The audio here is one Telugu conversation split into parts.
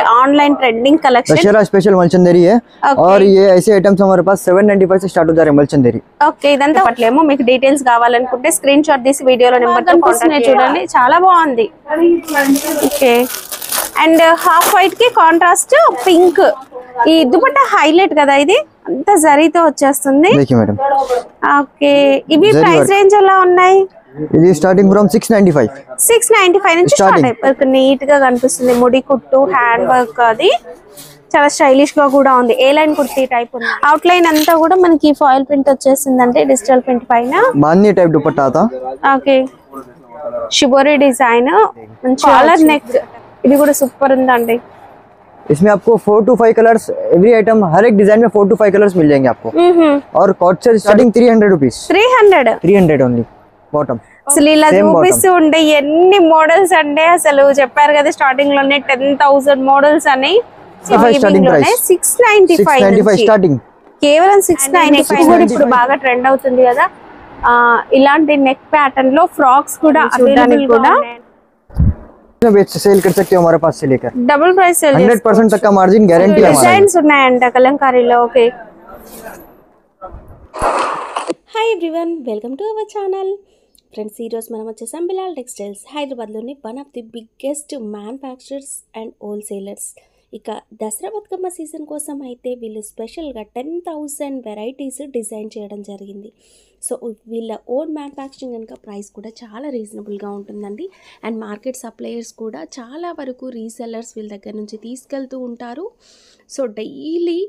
Online trending collection Dussehra special मलचंदेरी है। और ये ऐसे आइटम्स हमारे पास 795 से स्टार्ट हो जा रहे हैं मलचंदेरी। ఓకే ఇదంతా పట్లేమో మీకు డీటెయిల్స్ కావాలనుకుంటే స్క్రీన్ షాట్ తీసి వీడియోలో నెంబర్ తో కాంటాక్ట్ చూడండి చాలా బాగుంది। ఓకే అండ్ హాఫ్ వైట్ కి కాంట్రాస్ట్ పింక్ ఈ దుపట్టా హైలైట్ కదా ఇది అంత జరీతో వచ్చేస్తుంది। देखिए मैडम ఓకే ఇవి ప్రైస్ రేంజ్ ఎలా ఉన్నాయి? ఇది స్టార్టింగ్ ఫ్రమ్ 695 నుంచి స్టార్ట్ అయిపోయి నీట్ గా కనిపిస్తుంది ముడి కుట్టు హ్యాండ్ వర్క్ అది చాలా స్టైలిష్ గా కూడా ఉంది। ఏ లైన్ కుర్తీ టైప్ ఉంది అవుట్ లైన్ అంతా కూడా మనకి ఫాయిల్ ప్రింట్ వచ్చేసిందంటే డిజిటల్ ప్రింట్ పైన బాందీ టైప్ దుపట్టా था। Okay shibori design collar neck ఇది కూడా సూపర్ ఉందండి। इसमें आपको 4 to 5 कलर्स एवरी आइटम हर एक डिजाइन में 4 to 5 कलर्स मिल जाएंगे आपको। और कॉट से स्टार्टिंग 300 रुपीस 300 ओनली बॉटम। అసలు ఇలా చూపిస్తూ ఉండే ఎన్ని మోడల్స్ అంటే అసలు చెప్పారు కదా స్టార్టింగ్ లోనే 10,000 మోడల్స్ అని 695 స్టార్టింగ్ కేవలం 695 కూడా ఇప్పుడు బాగా ట్రెండ్ అవుతుంది కదా। ఇలాంటి నెక్ ప్యాటర్న్ లో ఫ్రాక్స్ కూడా అవైలబుల్ కూడా सेल कर सकते हो हमारे पास से लेकर डबल प्राइस सेल 100% तक का मार्जिन गारंटी है हमारा। डिजाइन्स ఉన్నాయంట కలంకారీలో। Okay hi everyone welcome to our channel friends. ఈరోజు మనం వచ్చేసాం బిలాల్ టెక్స్టైల్స్ హైదరాబాద్లోని one of the biggest manufacturers and wholesalers. ఇక దసరా బతుకమ్మ సీజన్ కోసం అయితే వీళ్ళు స్పెషల్గా 10,000 వెరైటీస్ డిజైన్ చేయడం జరిగింది। సో వీళ్ళ ఓన్ మ్యానుఫ్యాక్చరింగ్ కనుక ప్రైస్ కూడా చాలా రీజనబుల్గా ఉంటుందండి। అండ్ మార్కెట్ సప్లయర్స్ కూడా చాలా వరకు రీసెల్లర్స్ వీళ్ళ దగ్గర నుంచి తీసుకెళ్తూ ఉంటారు। సో డైలీ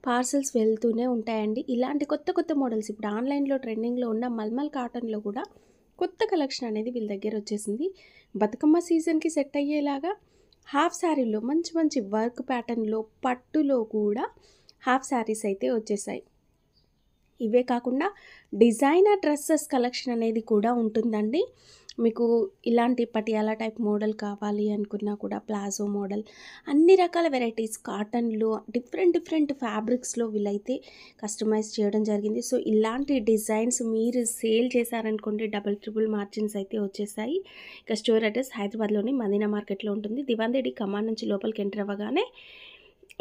పార్సల్స్ వెళ్తూనే ఉంటాయండి। ఇలాంటి కొత్త కొత్త మోడల్స్ ఇప్పుడు ఆన్లైన్లో ట్రెండింగ్లో ఉన్న మల్మల్ కాటన్లో కూడా కొత్త కలెక్షన్ అనేది వీళ్ళ దగ్గర వచ్చేసింది। బతుకమ్మ సీజన్కి సెట్ అయ్యేలాగా హాఫ్ శారీలో మంచి మంచి వర్క్ ప్యాటర్న్లో పట్టులో కూడా హాఫ్ శారీస్ అయితే వచ్చేసాయి। ఇవే కాకుండా డిజైనర్ డ్రెస్సెస్ కలెక్షన్ అనేది కూడా ఉంటుందండి। మీకు ఇలాంటి పటియాలా టైప్ మోడల్ కావాలి అనుకున్నా కూడా ప్లాజో మోడల్ అన్ని రకాల వెరైటీస్ కాటన్లో డిఫరెంట్ ఫ్యాబ్రిక్స్లో వీళ్ళైతే కస్టమైజ్ చేయడం జరిగింది। సో ఇలాంటి డిజైన్స్ మీరు సేల్ చేశారనుకోండి డబుల్ ట్రిపుల్ మార్జిన్స్ అయితే వచ్చేసాయి। ఇక స్టోర్ అడ్రస్ హైదరాబాద్లోని మదీనా మార్కెట్లో ఉంటుంది। దివాందేడి కమాన్ నుంచి లోపలికి ఎంటర్ అవ్వగానే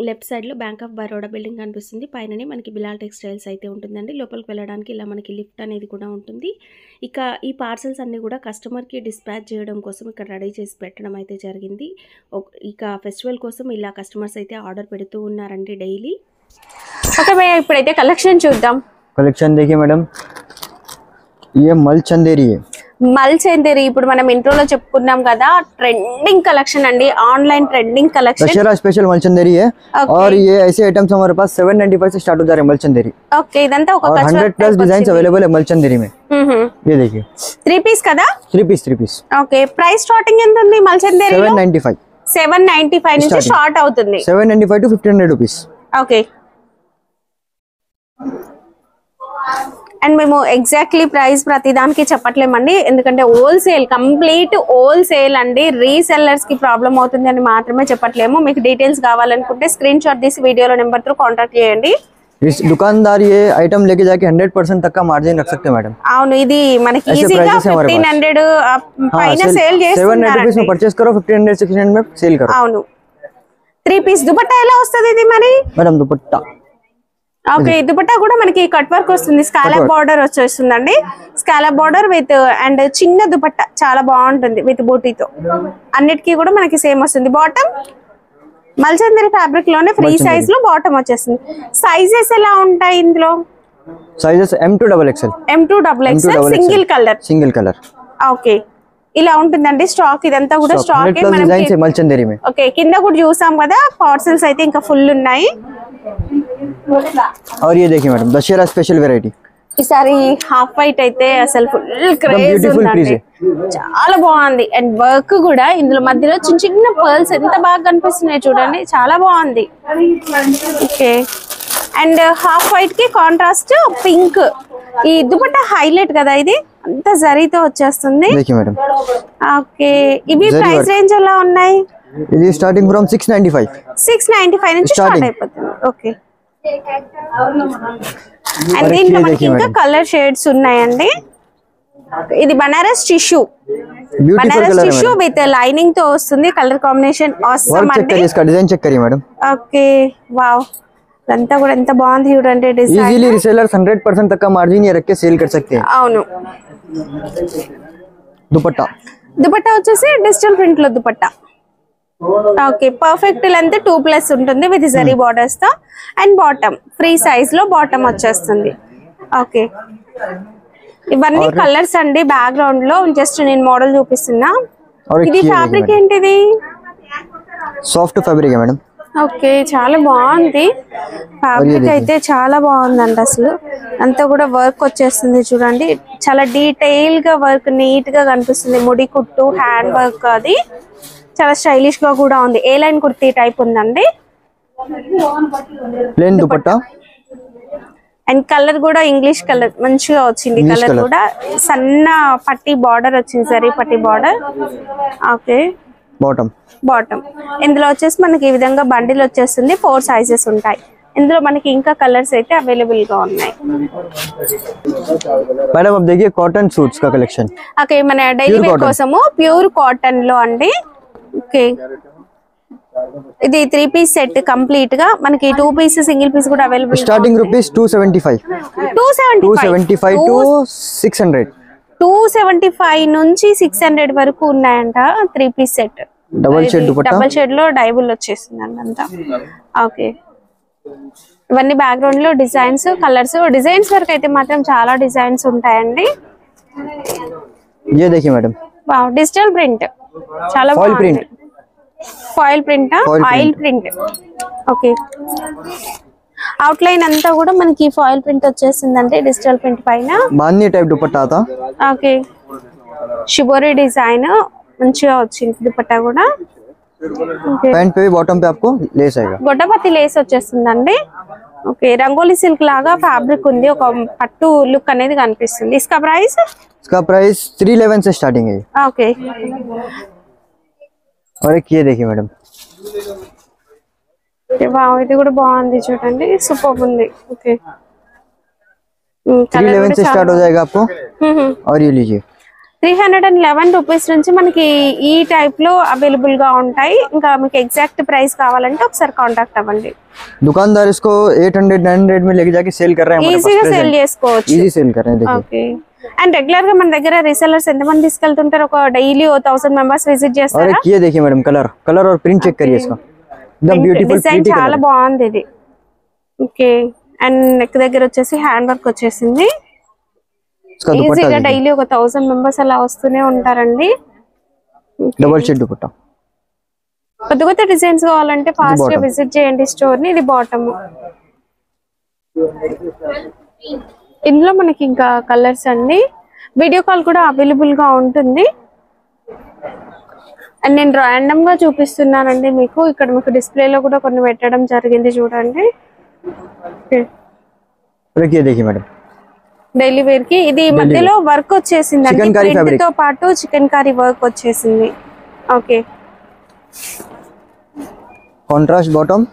లెఫ్ట్ సైడ్లో బ్యాంక్ ఆఫ్ బరోడా బిల్డింగ్ కనిపిస్తుంది। పైననే మనకి బిలాల్ టెక్స్టైల్స్ అయితే ఉంటుందండి। లోపలికి వెళ్ళడానికి ఇలా మనకి లిఫ్ట్ అనేది కూడా ఉంటుంది। ఇక ఈ పార్సల్స్ అన్నీ కూడా కస్టమర్కి డిస్పాచ్ చేయడం కోసం ఇక్కడ రెడీ చేసి పెట్టడం అయితే జరిగింది। ఇక ఫెస్టివల్ కోసం ఇలా కస్టమర్స్ అయితే ఆర్డర్ పెడుతూ ఉన్నారండి డైలీ। ఓకే భయ్యా ఇప్పుడైతే కలెక్షన్ చూద్దాం। कलेक्शन देखिए मैडम ये मलचंदेरी है। మల్చందేరి ఇప్పుడు మనం ఇంట్రోలో చెప్పుకున్నాం కదా ట్రెండింగ్ కలెక్షన్ అండి online trending collection Dussehra special मलचंदेरी है। और ये ऐसे आइटम्स हमारे पास 795 से स्टार्ट हो जा रहे हैं मलचंदेरी। ఓకే ఇదంతా ఒక 100+ डिजाइन अवेलेबल है मलचंदेरी में। ये देखिए 3 పీస్ కదా 3 पीस ఓకే ప్రైస్ స్టార్టింగ్ ఎంత ఉంది మల్చందేరి 795 నుంచి స్టార్ట్ అవుతుంది 795 to 1500 rupees। ఓకే అండ్ మేము ఎగ్జాక్ట్లీ ప్రైస్ ప్రతిదానికి చెప్పట్లేమండి ఎందుకంటే హోల్సేల్ కంప్లీట్ హోల్సేల్ అండి రీసెల్లర్స్ కి ప్రాబ్లం అవుతుంది అని మాత్రమే చెప్పట్లేము। మీకు డీటెయిల్స్ కావాలనుకుంటే స్క్రీన్ షాట్ తీసి వీడియోలో నెంబర్ తో కాంటాక్ట్ చేయండి। इस दुकानदार ये आइटम लेके जाके 100% तक का मार्जिन रख सकते हैं मैडम। అవును ఇది మనకి ఈజీగా 1500 పైన సేల్ చేస్తున్నారు। 790 में परचेस करो 1500 1600 में सेल करो। అవును 3 పీస్ దుపట్టా ఎలా వస్తది ఇది మరి मैडम दुपट्टा ఓకే దుపట్టా కూడా మనకి కట్ వర్క్ వస్తుంది స్కాలప్ బార్డర్ వచ్చేస్తుందండి। స్కాలప్ బార్డర్ విత్ అండ్ చిన్న దుపట్టా చాలా బాగుంటుంది విత్ బూటీతో అన్నిటికీ కూడా మనకి సేమ్ వస్తుంది। బాటమ్ మల్చందేరి ఫ్యాబ్రిక్ లోనే ఫ్రీ సైజ్ లో బాటమ్ వచ్చేస్తుంది। సైజెస్ ఎలా ఉంటాయి ఇందులో? Sizes M2 XXL single colour okay ఇలా ఉంటుందండి స్టాక్ ఇదంతా కూడా స్టాక్ మల్చందేరి में। ఓకే కింద కూడా చూసాం కదా పార్సల్స్ అయితే ఇంకా ఫుల్ ఉన్నాయి। और ये देखिए मैडम दशहरा स्पेशल वैरायटी ఈసారి హాఫ్ వైట్ అయితే అసలు ఫుల్ క్రేజ్ ఉందండి చాలా బాగుంది। అండ్ వర్క్ కూడా ఇందులో మధ్యలో చిన్న చిన్న పర్ల్స్ ఎంత బాగా కనిపిస్తున్నాయి చూడండి చాలా బాగుంది। ఓకే అండ్ హాఫ్ వైట్ కి కాంట్రాస్ట్ పింక్ ఈ దుపట్టా హైలైట్ కదా ఇది అంత జరీతో వచ్చేస్తుంది। देखिए मैडम ఓకే ఇవి ప్రైస్ రేంజ్ ఎలా ఉన్నాయి? ఇది స్టార్టింగ్ ఫ్రమ్ 695 నుంచి స్టార్ట్ అయిపోతుంది। ఓకే అండ్ దీంట్లో మనకి ఇంకా కలర్ షేడ్స్ ఉన్నాయండి। ఇది Banaras tissue, Banaras tissue with lining తో వస్తుంది. కలర్ కాంబినేషన్ ఆసమ్ అండి. డిజైన్ చెక్ కరిये మేడం. ఓకే వావ్, అంతా కూడా ఎంత బాగుంది చూడండి డిజైన్. ఈజీలీ రీసేలర్స్ 100% तक का मार्जिन ये रख के सेल कर सकते हैं. అవును. दुपट्टा, దుపట్టా వచ్చేసి డిజిటల్ ప్రింట్ లో దుపట్టా. ఓకే, పర్ఫెక్ట్ లెంత్ 2+ ఉంటుంది విత్ జరీ బార్డర్స్ తో. అండ్ బాటమ్ ఫ్రీ సైజ్ లో బాటమ్ వచ్చేస్తుంది. ఓకే, ఇవన్నీ కలర్స్ అండి. బ్యాక్గ్రౌండ్ లో జస్ట్ నేను మోడల్ చూపిస్తున్నా. ఇది ఫ్యాబ్రిక్ ఏంటిది? Soft fabric madam. ఓకే, చాలా బాగుంది ఫ్యాబ్రిక్ అయితే, చాలా బాగుందండి. అసలు అంతా కూడా వర్క్ వచ్చేస్తుంది చూడండి. చాలా డీటెయిల్ గా వర్క్, నీట్ గా కనిపిస్తుంది. ముడి కుట్టు, హ్యాండ్ వర్క్, అది చాలా స్టైలిష్ గా కూడా ఉంది. ఏ లైన్ కుర్తీ టైప్ ఉందండి. ప్లేన్ దుపట్టా అండ్ కలర్ కూడా ఇంగ్లీష్ కలర్ మంచిగా వచ్చింది. కలర్ కూడా సన్న పట్టి బార్డర్ వచ్చింది, జరీ పట్టి బార్డర్. ఓకే, బాటమ్ ఇందులో వచ్చేసి మనకి ఈ విధంగా బండిల్ వచ్చేస్తుంది. 4 సైజెస్ ఉంటాయి ఇందులో. మనకి ఇంకా కలర్స్ అయితే అవైలబుల్ గా ఉన్నాయి. మేడం अब देखिए कॉटन सूट्स का कलेक्शन. ఓకే, మన డైలీ వేర్ కోసము ప్యూర్ కాటన్ లో అండి. ఓకే, ఇది 3 పీస్ సెట్ కంప్లీట్ గా. మనకి 2 పీస్ సింగిల్ పీస్ కూడా అవైలబుల్. Starting rupees 275 to 600. 275 నుంచి 600 వరకు ఉన్నాయంట 3 piece set. Double shade dupatta, double shade లో డైబుల్ వచ్చేసిందండి అంతా. ఓకే, ఇవన్నీ బ్యాక్గ్రౌండ్ లో డిజైన్స్, కలర్స్. డిజైన్స్ వరకు అయితే మాత్రం చాలా డిజైన్స్ ఉంటాయండి. ये देखिए मैडम, వావ్, డిజిటల్ ప్రింట్ చాలా బాగుంది. Foil print, oil print. Okay, out line అంతా కూడా మనకి ఫాయిల్ ప్రింట్ వచ్చేసిందంటే డిజిటల్ ప్రింట్ పైన. బాందీ టైప్ దుపట్టా था. ఓకే, షిబోరి డిజైన్ మంచిగా వచ్చింది దుపట్టా కూడా. पैंट पे भी बॉटम पे आपको लेस आएगा. గొడ్డపత్తి లేస్ వచ్చేస్తుందండి. ఓకే, రంగోలీ సిల్క్ లాగా ఫ్యాబ్రిక్ ఉంది. ఒక పట్టు లుక్ అనేది కనిపిస్తుంది. इसका प्राइस 311 से स्टार्टिंग है. ओके, और एक ये देखिए मैडम, వావ్, ఇది కూడా బాగుంది చూడండి, సూపర్ ఉంది. ఓకే, 311 से स्टार्ट हो जाएगा आपको. और ये लीजिए 311 రూపీస్ నుంచి మనకి ఈ టైప్ లో అవైలబుల్ గా ఉంటాయి. ఇంకా మీకు ఎగ్జాక్ట్ ప్రైస్ కావాలంటే ఒకసారి కాంటాక్ట్ అవ్వండి. दुकानदार इसको 800-900 में लेके जाके सेल कर रहे हैं. ఈజీగా సేల్ చేసుకోవచ్చు. ఈజీ సేల్ कर रहे हैं देखिए. ఓకే, అండ్ రెగ్యులర్ గా మన దగ్గర రీసెల్లర్స్ ఎంత మంది తీసుకెళ్తుంటారు? ఒక డైలీ 1000 మెంబర్స్ విజిట్ చేస్తారా? और ये देखिए मैडम, कलर और प्रिंट चेक करिए इसका. एकदम ब्यूटीफुल డిజైన్ చాలా బాగుంది ఇది. ఓకే, అండ్ నెక్ దగ్గర వచ్చేసి హ్యాండ్ వర్క్ వచ్చేసింది. ఈజీగా డైలీ ఒక 1000 మెంబర్స్ అలా వస్తూనే ఉంటారండి. Double shade dupatta. కొత్త కొత్త డిజైన్స్ కావాలంటే ఫాస్ట్ గా విజిట్ చేయండి స్టోర్ ని. ఇది బాటమ్. ఇందులో మనకి ఇంకా కలర్స్ అండి. వీడియో కాల్ కూడా అవైలబుల్ గా ఉంటుంది. అండ్ నేను ర్యాండమ్ గా చూపిస్తున్నానండి మీకు. ఇక్కడ మీకు డిస్ప్లేలో కూడా కొన్ని పెట్టడం జరిగింది చూడండి. देखिए मैडम, డైలీ వేర్ కి ఇది మధ్యలో వర్క్ వచ్చేసిందండి. ప్రింట్ తో పాటు చికెన్ కర్రీ వర్క్ వచ్చేసింది. ఓకే, కాంట్రాస్ట్ బాటమ్,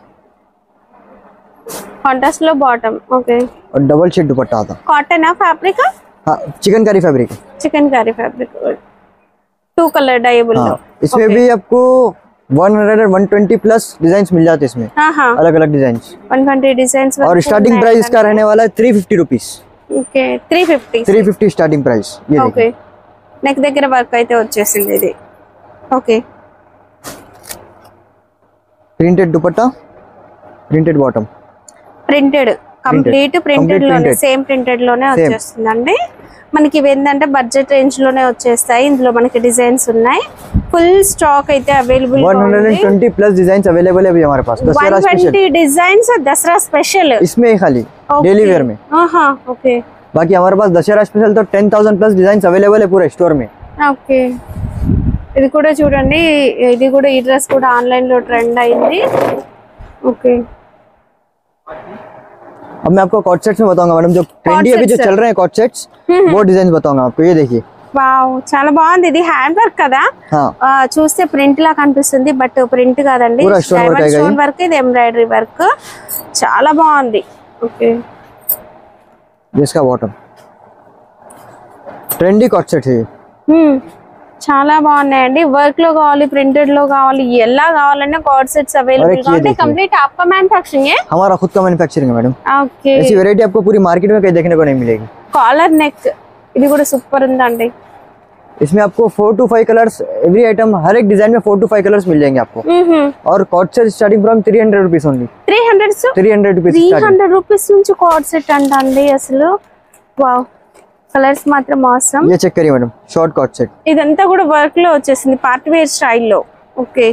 కాంట్రాస్ట్ లో బాటమ్. ఓకే, और डबल शेड दुपट्टा था. Cotton fabric? हाँ, chikankari fabric. Chikankari fabric 2 colour डाइबल. इसमें भी आपको 100-120 प्लस डिजाइन मिल जाते हैं इसमें. अलग अलग डिजाइन 120 डिजाइन. और स्टार्टिंग प्राइस इसका रहने वाला है 350 rupees. Okay, 350 starting price. Okay, neck దగ్గర వర్క్ అయితే వచ్చేసింది ఇది. Okay, printed dupatta, printed bottom, printed complete printed లోనే, సేమ్ ప్రింటెడ్ లోనే వచ్చేస్తుందండి. మనకి ఇవి ఏంటంటే బడ్జెట్ రేంజ్ లోనే వచ్చేస్తాయి. ఇందులో మనకి డిజైన్స్ ఉన్నాయి. फुल स्टॉक అయితే అవైలబుల్ 120 प्लस डिजाइन्स अवेलेबल है अभी हमारे पास. Dussehra special 120 designs Dussehra special इसमें खाली डेली वेयर में. हां ओके. बाकी हमारे पास दशहरा स्पेशल तो 10,000 प्लस डिजाइन्स अवेलेबल है पूरे स्टोर में. ఓకే, ఇది కూడా చూడండి. ఇది కూడా ఈ డ్రెస్ కూడా ఆన్లైన్ లో ట్రెండ్ అయింది. ఓకే, अब मैं आपको कॉट सेट्स में बताऊंगा मैडम. जो ट्रेंडी अभी जो चल रहे हैं कॉट सेट्स, वो डिजाइन बताऊंगा आपको. ये देखिए, వావ్ చాలా బాగుంది. ఇది హ్యాండ్ వర్క్ కదా, చూస్తే ప్రింట్ లా కనిపిస్తుంది బట్ ప్రింట్ కాదండి, స్టోన్ వర్క్. ఇది ఎంబ్రాయిడరీ వర్క్, చాలా బాగుంది. ఓకే, इसका बॉटम ट्रेंडी कॉट सेट है। చాలా బాగున్నాయండి వర్క్ లో కావాలి ప్రింటెడ్ లో కావాలి ఎలా కావాలన్నా కార్డ్ సెట్స్ अवेलेबल గా ఉంటాయి कंप्लीट आपका मैन्युफैक्चरिंग है हमारा खुद का मैन्युफैक्चरिंग है मैडम ओके ऐसी वैरायटी आपको पूरी मार्केट में कहीं देखने को नहीं मिलेगी कॉलर नेक ఇది కూడా సూపర్ ఉందండి इसमें आपको 4 to 5 कलर्स एवरी आइटम हर एक डिजाइन में 4 to 5 कलर्स मिल जाएंगे आपको और coord set starting from 300 rupees only 300 rupees 300 rupees నుంచి కార్డ్ సెట్ అంటండి అసలు వావ్ కలర్స్ మాత్రం awesome ये चेक करिए मैडम शॉर्ट कॉट सेट ఇదంతా కూడా వర్క్ లో వచ్చేసింది పార్టీ వేర్ స్టైల్లో ఓకే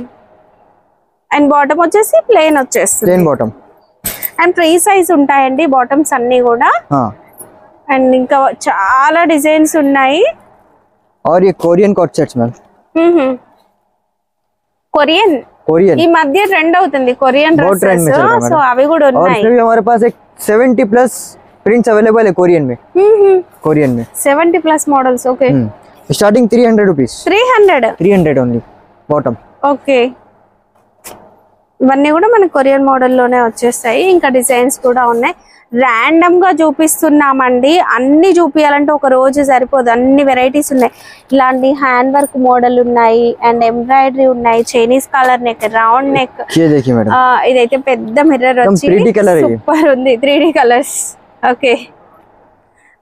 అండ్ బాటమ్ వచ్చేసి ప్లెయిన్ వచ్చేస్తుంది plain bottom and free size ఉంటాయండి బాటమ్స్ అన్ని కూడా हां అండ్ ఇంకా చాలా డిజైన్స్ ఉన్నాయి और ये Korean coord sets ma'am Korean ఈ మధ్య ట్రెండ్ అవుతుంది కొరియన్ డ్రెస్సెస్ సో అవి కూడా और ఉన్నాయి इसमें भी हमारे पास एक 70 प्लस प्रिंट्स अवेलेबल है कोरियन में 70 plus models okay starting 300 rupees 300 only bottom okay ఇవన్నీ కూడా మన కొరియన్ మోడల్ లోనే వచ్చేస్తాయి ఇంకా డిజైన్స్ కూడా ఉన్నాయి ర్యాండమ్ గా చూపిస్తున్నామండి అన్ని చూపియాలంటే ఒక రోజు సరిపోదు అన్ని వెరైటీస్ ఉన్నాయి ఇలాంటి హ్యాండ్ వర్క్ మోడల్ ఉన్నాయి అండ్ ఎంబ్రాయిడరీ ఉన్నాయి Chinese colour neck round neck ये देखिए मैडम ఇదైతే పెద్ద మిర్రర్ వచ్చి 3D కలర్ సూపర్ ఉంది 3D కలర్స్ ఓకే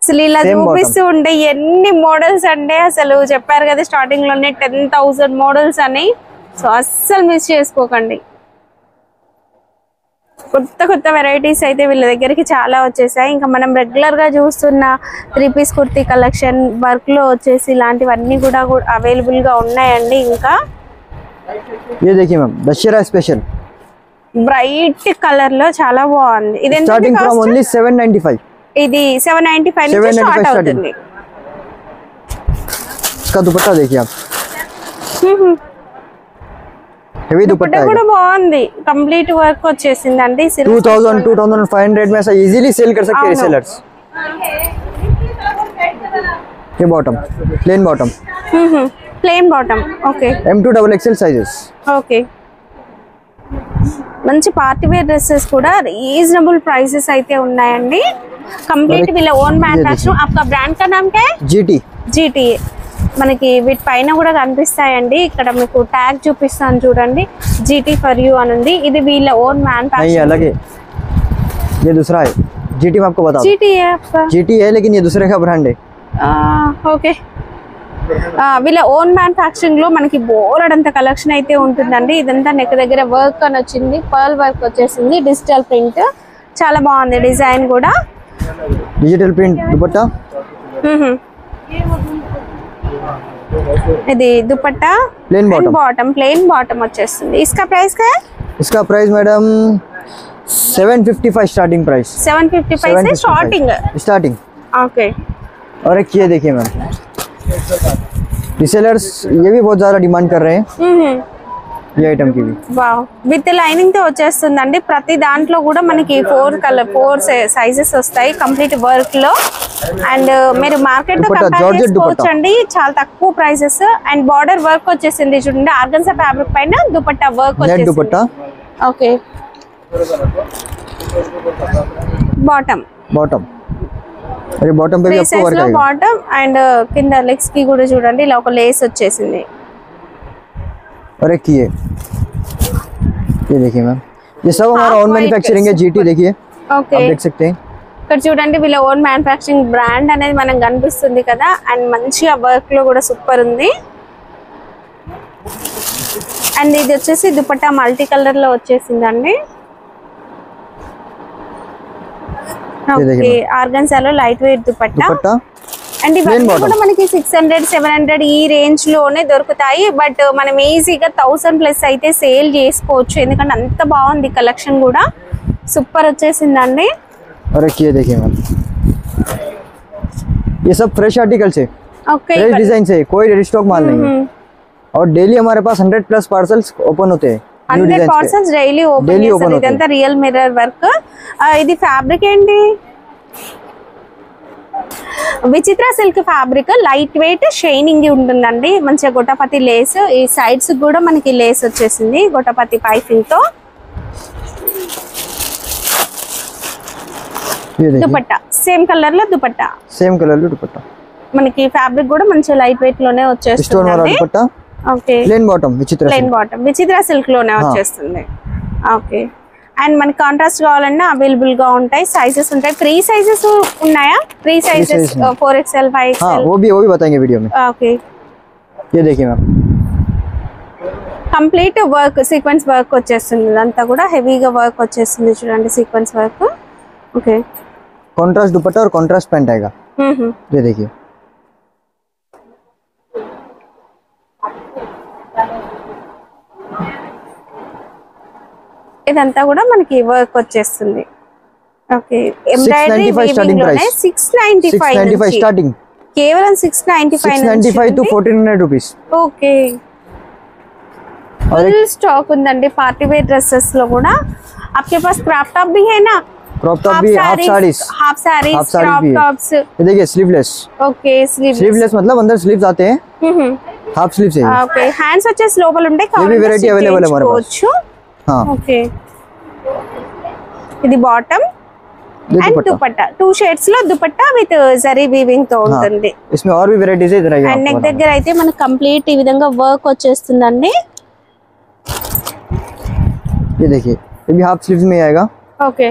అసలు ఇలా చూపిస్తూ ఉంటే ఎన్ని మోడల్స్ అంటే అసలు చెప్పారు కదా స్టార్టింగ్ లోనే 10,000 మోడల్స్ అని సో అస్సలు మిస్ చేసుకోకండి కొత్త కొత్త వెరైటీస్ అయితే వీళ్ళ దగ్గరికి చాలా వచ్చేసాయి ఇంకా మనం రెగ్యులర్ గా చూస్తున్న 3-పీస్ కుర్తీ కలెక్షన్ వర్క్ లో వచ్చేసి ఇలాంటివన్నీ కూడా అవైలబుల్ గా ఉన్నాయండి ఇంకా ये देखिए ma'am Dussehra special bright colour లో చాలా బాగుంది ఇది ఎంత स्टार्टिंग फ्रॉम ओनली 795 ఇది 795 నుంచి స్టార్ట్ అవుతుంది इसका दुपट्टा देखिए आप हेवी दुपट्टा కూడా బాగుంది కంప్లీట్ వర్క్ వచ్చేసిందండి 2500 में ऐसा इजीली सेल कर सकते हैं रीसेलर्स ये bottom plain bottom okay M2 XXL sizes okay మంచి పార్టీ వేర్ డ్రెస్సెస్ కూడా రీజనబుల్ ప్రైసెస్ అయితే ఉన్నాయండి కంప్లీట్ వీళ్ళ ఓన్ మ్యానుఫ్యాక్చరింగ్ आपका బ్రాండ్ का नाम क्या है GT మనకి వీటి పైన కూడా కనిపిస్తాయండి ఇక్కడ మీకు ట్యాగ్ చూపిస్తాను చూడండి GT ఫర్ యూ అని ఉంది ఇది వీళ్ళ ఓన్ మ్యానుఫ్యాక్చరింగ్ नहीं अलग है ये दूसरा है GT मैं आपको बता दूं GT है आपका GT है लेकिन ये दूसरे का ब्रांड है ఓకే వీళ్ళ ఓన్ మ్యానుఫ్యాక్చరింగ్ లో మనకి బోలెడంత కలెక్షన్ అయితే ఉంటుందండి ఇదంతా నెక్ దగ్గర వర్క్ అని వచ్చింది పర్ల్ వర్క్ వచ్చేసింది డిజిటల్ ప్రింట్ చాలా బాగుంది డిజైన్ కూడా डिजिटल प्रिंट दुपट्टा ఇది dupatta plain bottom plain bottom వచ్చేస్తుంది इसका प्राइस क्या है इसका प्राइस मैडम 755 स्टार्टिंग प्राइस 755 से स्टार्टिंग ओके और एक ये देखिए मैम रीसेलर्स ये भी बहुत ज्यादा डिमांड कर रहे हैं ये आइटम की भी వావ్ విత్ లైనింగ్ తో వచ్చేస్తుందండి ప్రతి దాంట్లో కూడా మనకి 4 సైజెస్ వస్తాయి కంప్లీట్ వర్క్ లో అండ్ మీరు మార్కెట్ తో కంపేర్ చేసుకోవచ్చండి చాలా తక్కువ ప్రైసెస్ అండ్ బార్డర్ వర్క్ వచ్చేసింది చూడండి ఆర్గన్జా ఫ్యాబ్రిక్ పైన దుపట్టా వర్క్ వచ్చేసింది दुपट्टा ఓకే बॉटम अरे बॉटम पे भी आपको वर्क आएगा బాటమ్ అండ్ కింద లెగ్స్ కి కూడా చూడండి ఇలా ఒక లేస్ వచ్చేసింది और एक ये देखिए मैम ये सब हमारा ओन मैन्युफैक्चरिंग है GT देखिए ఓకే आप देख सकते हैं ఇక్కడ చూడండి వీళ్ళ ఓన్ మ్యానుఫ్యాక్చరింగ్ బ్రాండ్ అనేది మనకు కనిపిస్తుంది కదా అండ్ మంచిగా వర్క్ లో కూడా సూపర్ ఉంది అండ్ ఇది వచ్చేసి దుపట్టా మల్టీ కలర్ లో వచ్చేసిందండి ఓకే ఆర్గన్జాలో లైట్ వెయిట్ దుపట్టా అండ్ ఇవన్నీ కూడా మనకి 600-700 ఈ రేంజ్ లోనే దొరుకుతాయి బట్ మనం ఈజీగా 1000 ప్లస్ అయితే సేల్ చేసుకోవచ్చు ఎందుకంటే అంత బాగుంది కలెక్షన్ కూడా సూపర్ వచ్చేసిందండి और एक ये देखिए मैम ये सब फ्रेश आर्टिकल्स है ओके फ्रेश डिजाइन से कोई रेडी स्टॉक माल नहीं है और डेली हमारे पास 100 प्लस पार्सल्स ओपन होते हैं 100 పార్సల్స్ డైలీ ఓపెన్ చేస్తారు ఇదంతా రియల్ మిర్రర్ వర్క్ ఇది ఫ్యాబ్రిక్ ఏంటి విచిత్ర silk fabric light weight shining ఉంటుందండి మంచిగా గొట్టపతి లేస్ ఈ సైడ్స్ కూడా మనకి లేస్ వచ్చేసింది గొట్టపతి పైపింగ్ తో दुपट्टा सेम कलर लो दुपट्टा सेम कलर लो दुपट्टा మనకి ఫ్యాబ్రిక్ కూడా మంచి లైట్ వెయిట్ లోనే వచ్చేస్తుంది. ఓకే ప్లెయిన్ బాటమ్ విచిత్ర సిల్క్ లోనే వచ్చేస్తుంది. ఓకే అండ్ మనకి కాంట్రాస్ట్ కావాలన్నా అవైలబుల్ గా ఉంటాయి. సైజెస్ ఉంటాయి. 3 సైజెస్ ఉన్నాయా? 3 సైజెస్ 4XL 5XL वो भी बताएंगे वीडियो में. ओके ये देखिए ma'am complete work sequence work వచ్చేస్తుంది. ఇదంతా కూడా హెవీగా వర్క్ వచ్చేస్తుంది చూడండి సీక్వెన్స్ వర్క్. ఓకే कॉन्ट्रास्ट दुपट्टा और कॉन्ट्रास्ट पैंट आएगा. ये देखिए ఇదంతా కూడా మనకి వర్క్ వచ్చేస్తుంది. ఓకే ఎంబ్రాయిడరీ వీవింగ్ లోనే 695 स्टार्टिंग కేవలం 695 to 1400 rupees. Okay full stock ఉందండి పార్టీ వేర్ డ్రెస్సెస్ లో కూడా. आपके पास क्रॉप टॉप भी है ना? क्रॉप टॉप भी, हाफ साड़ीज क्रॉप टॉप्स. ये देखिए स्लीवलेस. ओके स्लीवलेस मतलब अंदर स्लीव्स आते हैं. हाफ स्लीव्स है. ओके హ్యాండ్స్ వచ్చేసి లోపల ఉంటాయి. ये भी वैरायटी अवेलेबल है हमारे पास. हां ओके ఇది బాటమ్ అండ్ దుపట్టా 2 షేడ్స్ లో దుపట్టా విత్ జరీ వీవింగ్ తో ఉంటుంది. इसमें और भी वैरायटीज है. इधर आइए. అండ్ నెక్ దగ్గర అయితే మనకి కంప్లీట్ ఈ విధంగా వర్క్ వచ్చేస్తుందండి. ये देखिए ये भी हाफ स्लीव्स में आएगा. ఓకే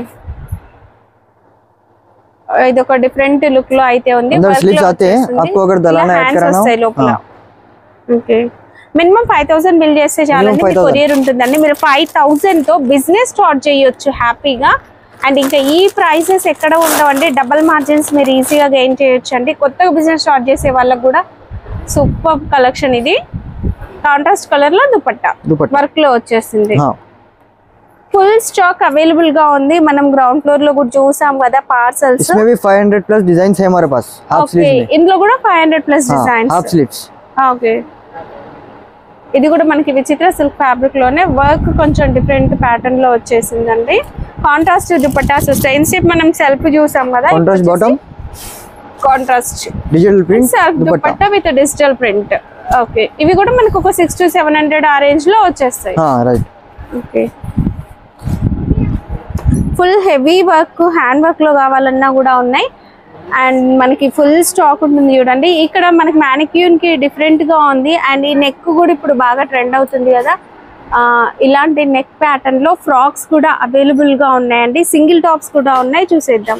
ఇది ఒక డిఫరెంట్ లుక్ లో అయితే ఉంది. अंदर स्लीव्स आते हैं. आपको अगर दलाना ऐड कराना हो. ఓకే మినిమం 5000 బిల్ చేస్తే చాలండి. కొరియర్ ఉంటుందండి. మీరు 5000 తో బిజినెస్ స్టార్ట్ చేయొచ్చు హ్యాపీగా. అండ్ ఇంకా ఈ ప్రైసెస్ ఎక్కడ ఉండవండి. డబుల్ మార్జిన్స్ మీరు ఈజీగా గెయిన్ చేయొచ్చు అండి. కొత్తగా బిజినెస్ స్టార్ట్ చేసే వాళ్ళకి కూడా సూపర్ కలెక్షన్ ఇది. కాంట్రాస్ట్ కలర్ లో దుపట్టా వర్క్ లో వచ్చేసింది. ఫుల్ స్టాక్ అవైలబుల్ గా ఉంది. మనం గ్రౌండ్ ఫ్లోర్ లో కూడా చూసాం కదా పార్సల్స్. इसमें भी 500 प्लस डिजाइन्स है हमारे पास. हाफ स्लीव्स में ఇందులో కూడా 500 plus designs. Half sleeves. Okay ఇది కూడా మనకి విచిత్ర సిల్క్ ఫ్యాబ్రిక్ లోనే వర్క్ కొంచెం డిఫరెంట్ ప్యాటర్న్ లో వచ్చేసిందండి. కాంట్రాస్ట్ దుపట్టాస్ వస్తాయి. ఇన్సేపు మనం సెల్ఫ్ చూసాం కదా. Contrast bottom, contrast digital print self dupatta with digital print. Okay ఇవి కూడా మనకు ఒక 600 to 700 ఆ రేంజ్ లో వచ్చేస్తాయి. Right. Okay full heavy work hand work లో కావాలన్నా కూడా ఉన్నాయి. అండ్ మనకి ఫుల్ స్టాక్ ఉంటుంది చూడండి. ఇక్కడ మనకి మ్యానిక్యూన్ కి డిఫరెంట్ గా ఉంది. అండ్ ఈ నెక్ కూడా ఇప్పుడు బాగా ట్రెండ్ అవుతుంది కదా. ఇలాంటి నెక్ ప్యాటర్న్ లో ఫ్రాక్స్ కూడా అవైలబుల్ గా ఉన్నాయండి. సింగిల్ టాప్స్ కూడా ఉన్నాయి. చూసేద్దాం.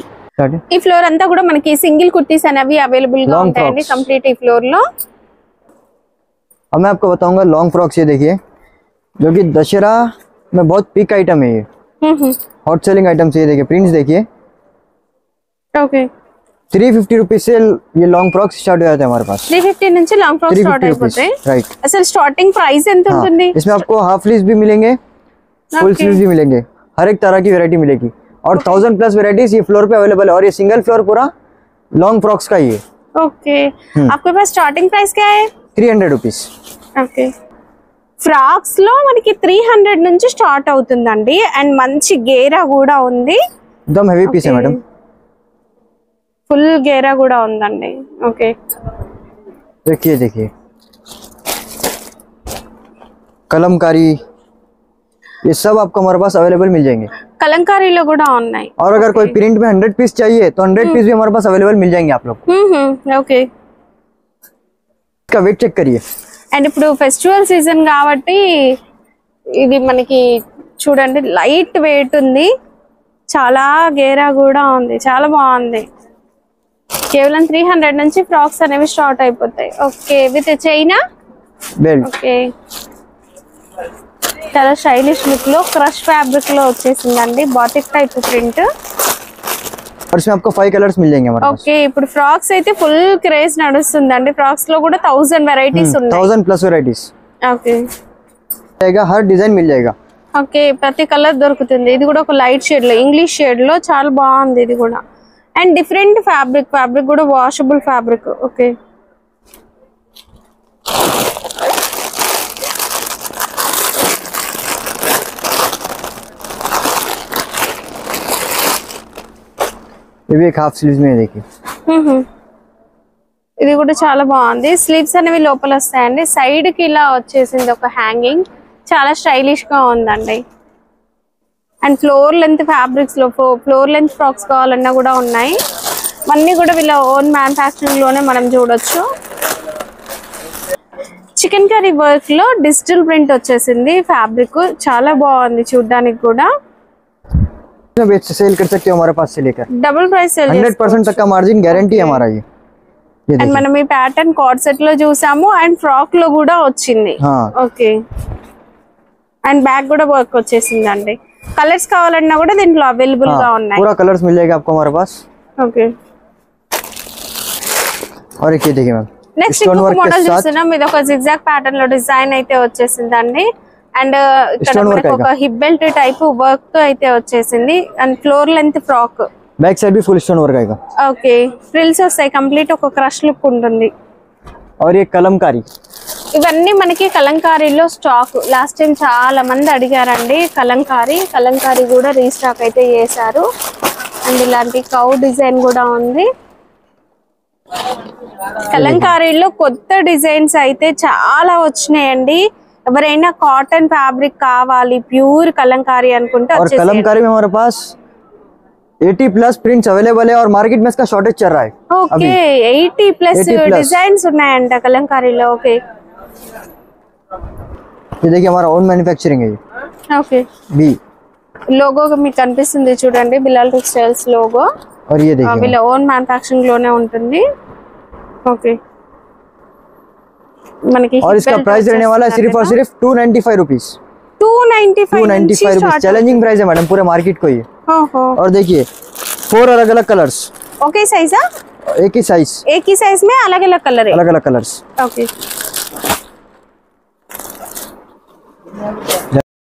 ఈ ఫ్లోర్ అంతా కూడా మనకి సింగిల్ కుర్తీస్ అనేవి అవైలబుల్ గా ఉంటాయండి కంప్లీట్ ఈ ఫ్లోర్ లో. अब मैं आपको बताऊंगा लॉन्ग फ्रॉक्स. ये देखिए जो कि दशहरा में बहुत पिक आइटम है. ये हॉट सेलिंग आइटम से. ये देखिए प्रिंट्स देखिए. ओके 350 रुपीज से ये लॉन्ग फ्रॉक्स स्टार्ट हो जाते हैं हमारे पास. 350 నుంచి లాంగ్ ఫ్రాక్స్ స్టార్ట్ అయిపోతాయి. राइट. అసలు స్టార్టింగ్ ప్రైస్ ఎంత ఉంటుంది? इसमें आपको हाफ स्लीव्स भी मिलेंगे, फुल स्लीव्स भी मिलेंगे. हर एक तरह की वैरायटी मिलेगी. और 1000 प्लस वैरायटीज ये फ्लोर पे अवेलेबल है. और ये सिंगल फ्लोर पूरा लॉन्ग फ्रॉक्स का ही है. ओके आपके पास स्टार्टिंग प्राइस क्या है? 300 रुपीज. ఓకే ఫ్రాక్స్ లో మనకి 300 నుంచి స్టార్ట్ అవుతుందండి. అండ్ మంచి గేరా కూడా ఉంది. एकदम हेवी पीस है मैडम. ఫుల్ గేరా కూడా ఉందండి. ఓకే देखिए देखिए कलमकारी ये सब आपको हमारे पास अवेलेबल मिल जाएंगे. కలంకారీలో కూడా ఉన్నాయి. और अगर कोई प्रिंट में 100 पीस चाहिए तो 100 पीस भी हमारे पास अवेलेबल मिल जाएंगे आप लोग. ఓకే इसका वेट चेक करिए. అండ్ ఇప్పుడు ఫెస్టివల్ సీజన్ కాబట్టి ఇది మనకి చూడండి లైట్ వెయిట్ ఉంది. చాలా గేరా కూడా ఉంది. చాలా బాగుంది. కేవలం 300 నుంచి ఫ్రాక్స్ అనేవి స్టార్ట్ అయిపోతాయి. Okay with China belt. Okay చాలా స్టైలిష్ లుక్ లో క్రష్ ఫ్యాబ్రిక్ లో వచ్చేసిందండి. Batik type print. और इसमें आपको 5 कलर्स मिल जाएंगे हमारे पास. ఓకే ఇప్పుడు ఫ్రాక్స్ అయితే ఫుల్ క్రేజ్ నడుస్తుందండి. ఫ్రాక్స్ లో కూడా 1000 వెరైటీస్ ఉన్నాయి. 1000 प्लस वैरायटीज. ఓకే हर डिजाइन मिल जाएगा. ఓకే ప్రతి కలర్ దొరుకుతుంది. ఇది కూడా ఒక లైట్ షేడ్ లో ఇంగ్లీష్ షేడ్ లో చాలా బాగుంది ఇది కూడా. అండ్ డిఫరెంట్ ఫ్యాబ్రిక్ కూడా వాషబుల్ ఫ్యాబ్రిక్. ఓకే ये भी एक हाफ स्लीव्स में है देखिए. ఇది కూడా చాలా బాగుంది. స్లీవ్స్ అనేవి లోపల వస్తాయండి. సైడ్ కి ఇలా వచ్చేసింది ఒక హ్యాంగింగ్. చాలా స్టైలిష్ గా ఉందండి. అండ్ ఫ్లోర్ లెంత్ ఫ్యాబ్రిక్స్ లో ఫ్లోర్ లెంత్ ఫ్రాక్స్ కావాలన్నా కూడా ఉన్నాయి. అన్నీ కూడా వీళ్ళ ఓన్ మ్యానుఫ్యాక్చరింగ్ లోనే మనం చూడొచ్చు. చికెన్ కర్రీ వర్క్ లో డిజిటల్ ప్రింట్ వచ్చేసింది. ఫ్యాబ్రిక్ చాలా బాగుంది చూడడానికి కూడా. सेल कर सकते हो हमारे पास से लेकर डबल प्राइस सेल 100% तक का मार्जिन गारंटी है हमारा. ये అండ్ మనం ఈ ప్యాటర్న్ కార్డ్ సెట్ లో చూసాము అండ్ ఫ్రాక్ లో కూడా వచ్చింది. ఓకే అండ్ బ్యాక్ కూడా వర్క్ వచ్చేసింది అండి. కలర్స్ కావాలన్నా కూడా దీంట్లో అవైలబుల్ గా ఉన్నాయి. पूरा कलर्स मिल जाएगा आपको हमारे पास. ఓకే और एक ये देखिए मैम నెక్స్ట్ ఇంకొక మోడల్ చూస్తున్నాం. ఇది ఒక జిగ్జాగ్ ప్యాటర్న్ లో డిజైన్ అయితే వచ్చేసిందండి. అండ్ ఇక్కడ మనకి ఒక హిప్ బెల్ట్ టైప్ వర్క్ తో అయితే వచ్చేసింది. And floor length frock. Back side भी फुल स्टोन वर्क आएगा. ఓకే ఫ్రిల్స్ వస్తాయి. కంప్లీట్ ఒక క్రష్ లుక్ ఉంటుంది. और ये कलमकारी. ఇవన్నీ మనకి కలంకారీలో స్టాక్. లాస్ట్ టైం చాలా మంది అడిగారండి కలంకారీ కూడా రీస్టాక్ అయితే చేశారు. అండ్ ఇలాంటి కౌ డిజైన్ కూడా ఉంది. కలంకారీలో కొత్త డిజైన్స్ అయితే చాలా వచ్చినాయండి. ఎవరైనా కాటన్ ఫ్యాబ్రిక్ కావాలి ప్యూర్ కలంకారీ అనుకుంటే और कलमकारी में हमारे पास 80+ प्रिंट्स अवेलेबल है और मार्केट में इसका शॉर्टेज चल रहा है. ఓకే 80+ డిజైన్స్ ఉన్నాయంట కలంకారీలో. ఓకే ये देखिए हमारा ओन मैन्युफैक्चरिंग है. ఓకే बी లోగో మీకు కనిపిస్తుంది చూడండి. Bilal textiles logo. और ये देखिए వీళ్ళ ఓన్ మ్యానుఫ్యాక్చరింగ్ లోనే ఉంటుంది. ఓకే మనకి और इसका प्राइस रहने वाला है सिर्फ और सिर्फ 295 रुपीज. 295 रुपीज चैलेंजिंग प्राइस है मैडम पूरे मार्केट को ये. और देखिए 4 अलग अलग कलर्स. ओके साइज है एक ही साइज में अलग अलग कलर है. अलग अलग कलर्स. ओके